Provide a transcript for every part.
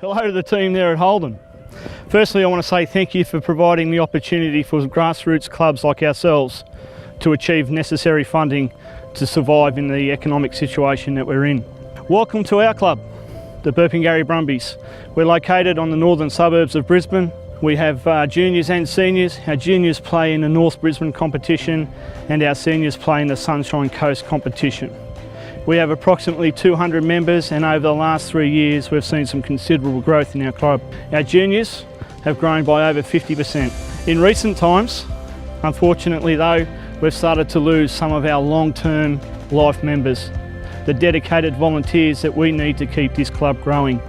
Hello to the team there at Holden. Firstly, I want to say thank you for providing the opportunity for grassroots clubs like ourselves to achieve necessary funding to survive in the economic situation that we're in. Welcome to our club, the Burpengary Brumbies. We're located on the northern suburbs of Brisbane. We have juniors and seniors. Our juniors play in the North Brisbane competition and our seniors play in the Sunshine Coast competition. We have approximately 200 members, and over the last 3 years we've seen some considerable growth in our club. Our juniors have grown by over 50%. In recent times, unfortunately though, we've started to lose some of our long-term life members, the dedicated volunteers that we need to keep this club growing.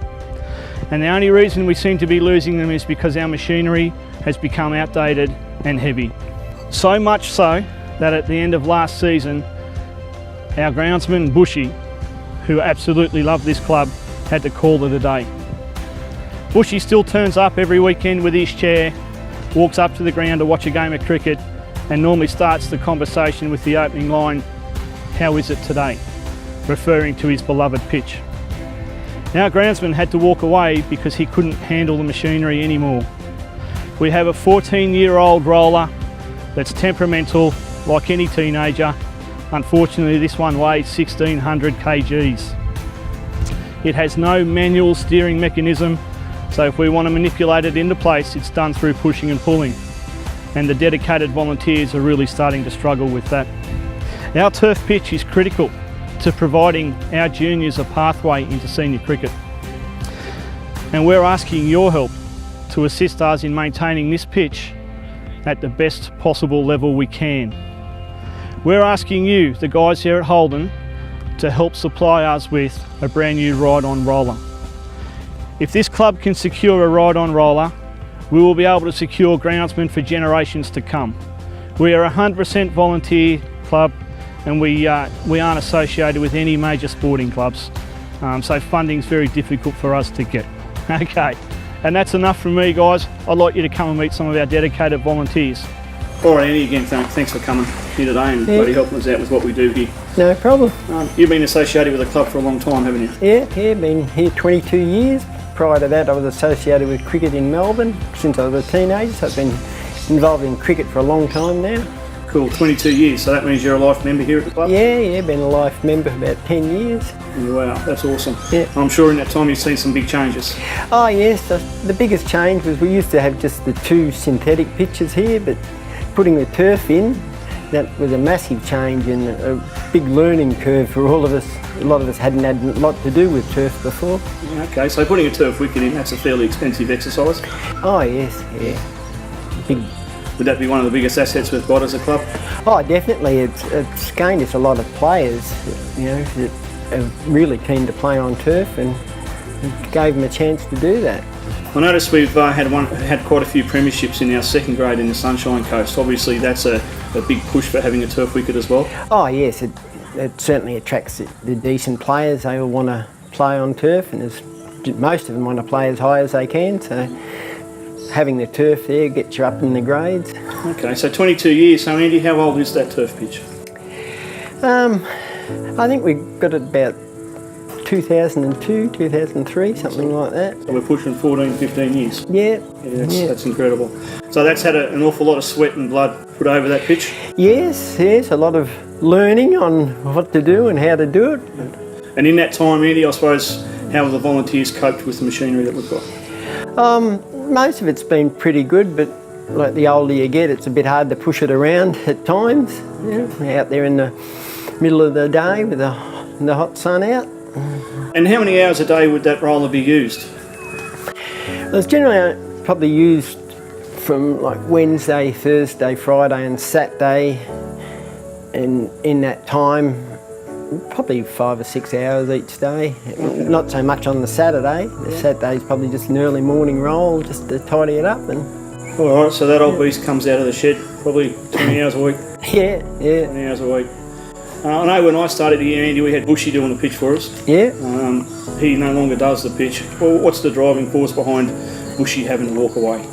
And the only reason we seem to be losing them is because our machinery has become outdated and heavy. So much so that at the end of last season, our groundsman, Bushy, who absolutely loved this club, had to call it a day. Bushy still turns up every weekend with his chair, walks up to the ground to watch a game of cricket, and normally starts the conversation with the opening line, "How is it today?" referring to his beloved pitch. Our groundsman had to walk away because he couldn't handle the machinery anymore. We have a 14-year-old roller that's temperamental like any teenager. Unfortunately, this one weighs 1,600 kgs. It has no manual steering mechanism, so if we want to manipulate it into place, it's done through pushing and pulling. And the dedicated volunteers are really starting to struggle with that. Our turf pitch is critical to providing our juniors a pathway into senior cricket. And we're asking your help to assist us in maintaining this pitch at the best possible level we can. We're asking you, the guys here at Holden, to help supply us with a brand new ride-on roller. If this club can secure a ride-on roller, we will be able to secure groundsmen for generations to come. We are a 100% volunteer club, and we aren't associated with any major sporting clubs, so funding's very difficult for us to get. Okay, and that's enough from me, guys. I'd like you to come and meet some of our dedicated volunteers. All right, Andy, again, thanks for coming here today and helping us out with what we do here. No problem. You've been associated with the club for a long time, haven't you? Yeah, been here 22 years. Prior to that, I was associated with cricket in Melbourne since I was a teenager, so I've been involved in cricket for a long time now. Cool, 22 years, so that means you're a life member here at the club? Yeah, been a life member for about 10 years. Wow, that's awesome. Yeah. I'm sure in that time you've seen some big changes. Oh yes, the biggest change was we used to have just the 2 synthetic pitches here, but putting the turf in, that was a massive change and a big learning curve for all of us. A lot of us hadn't had a lot to do with turf before. Okay, so putting a turf wicket in, that's a fairly expensive exercise. Oh yes, yeah. Would that be one of the biggest assets we've got as a club? Oh definitely, it's gained us a lot of players, you know, that are really keen to play on turf, and it gave them a chance to do that. I noticed we've had quite a few premierships in our second grade in the Sunshine Coast. Obviously that's a big push for having a turf wicket as well. Oh yes, it certainly attracts the decent players. They all want to play on turf, and most of them want to play as high as they can, so having the turf there gets you up in the grades. Okay, so 22 years. So Andy, how old is that turf pitch? I think we got it about 2002, 2003, something like that. So we're pushing 14, 15 years. Yeah. That's incredible. So that's had an awful lot of sweat and blood put over that pitch? Yes, a lot of learning on what to do and how to do it. And in that time, Andy, I suppose, how have the volunteers coped with the machinery that we've got? Most of it's been pretty good, but like the older you get, it's a bit hard to push it around at times. You know, out there in the middle of the day with the hot sun out. And how many hours a day would that roller be used? Well, it's generally probably used from like Wednesday, Thursday, Friday and Saturday, and in that time probably 5 or 6 hours each day. Okay. Not so much on the Saturday. The Saturday's probably just an early morning roll just to tidy it up. And all right, so that old beast comes out of the shed probably 20 hours a week? Yeah. 20 hours a week. I know when I started here, Andy, we had Bushy doing the pitch for us. Yeah. He no longer does the pitch. Well, what's the driving force behind Bushy having to walk away?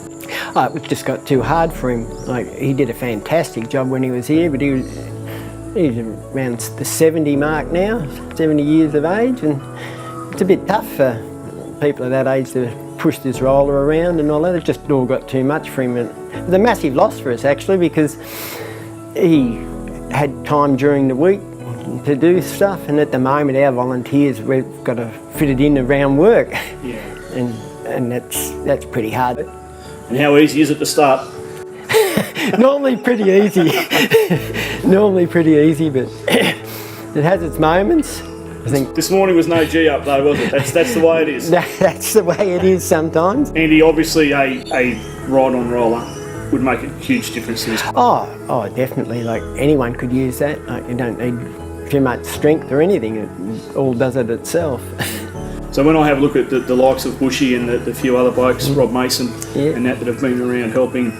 Oh, it just got too hard for him. Like, he did a fantastic job when he was here, but he's around the 70 mark now, 70 years of age, and it's a bit tough for people of that age to push this roller around and all that. It just all got too much for him. And it was a massive loss for us actually, because he had time during the week to do stuff, and at the moment our volunteers, we've got to fit it in around work. Yeah. And that's pretty hard. And how easy is it to start? Normally pretty easy. Normally pretty easy, but it has its moments. I think This morning was no G up though, was it? That's the way it is. that's the way it is sometimes. Andy, obviously a ride-on roller would make a huge difference to this. Oh, definitely. Like anyone could use that. Like you don't need too much strength or anything. It all does it itself. So when I have a look at the likes of Bushy and the few other blokes, Rob Mason, Yeah. and that have been around helping,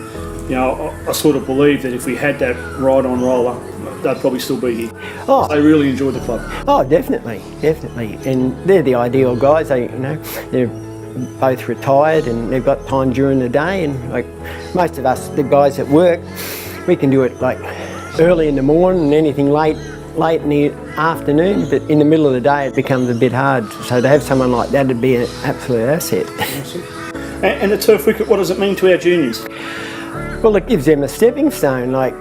you know, I sort of believe that if we had that ride-on roller, they'd probably still be here. Oh. They really enjoyed the club. Oh, definitely. And they're the ideal guys. They're both retired and they've got time during the day. And like most of us, the guys that work, we can do it like early in the morning and anything late in the afternoon. But in the middle of the day, it becomes a bit hard. So to have someone like that would be an absolute asset. Awesome. And the turf wicket, what does it mean to our juniors? Well, it gives them a stepping stone. Like,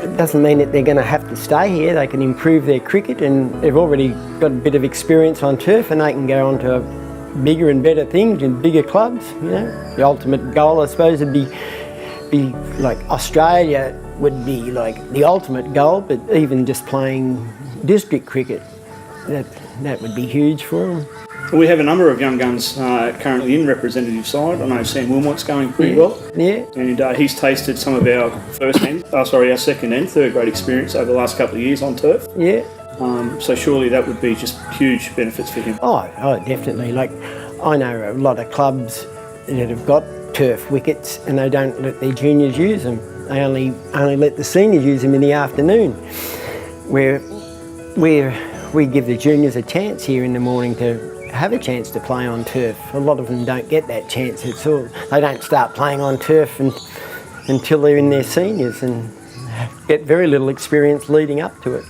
it doesn't mean that they're going to have to stay here. They can improve their cricket, and they've already got a bit of experience on turf, and they can go on to bigger and better things in bigger clubs. You know, the ultimate goal, I suppose, would be like Australia would be like the ultimate goal. But even just playing district cricket, that would be huge for them. We have a number of young guns currently in representative side. I know Sam Wilmot's going pretty well. Yeah. And he's tasted some of our our second and third grade experience over the last couple of years on turf. Yeah. So surely that would be just huge benefits for him. Oh, definitely. Like, I know a lot of clubs that have got turf wickets and they don't let their juniors use them. They only let the seniors use them in the afternoon. Where we give the juniors a chance here in the morning to have a chance to play on turf. A lot of them don't get that chance at all. They don't start playing on turf until they're in their seniors and get very little experience leading up to it.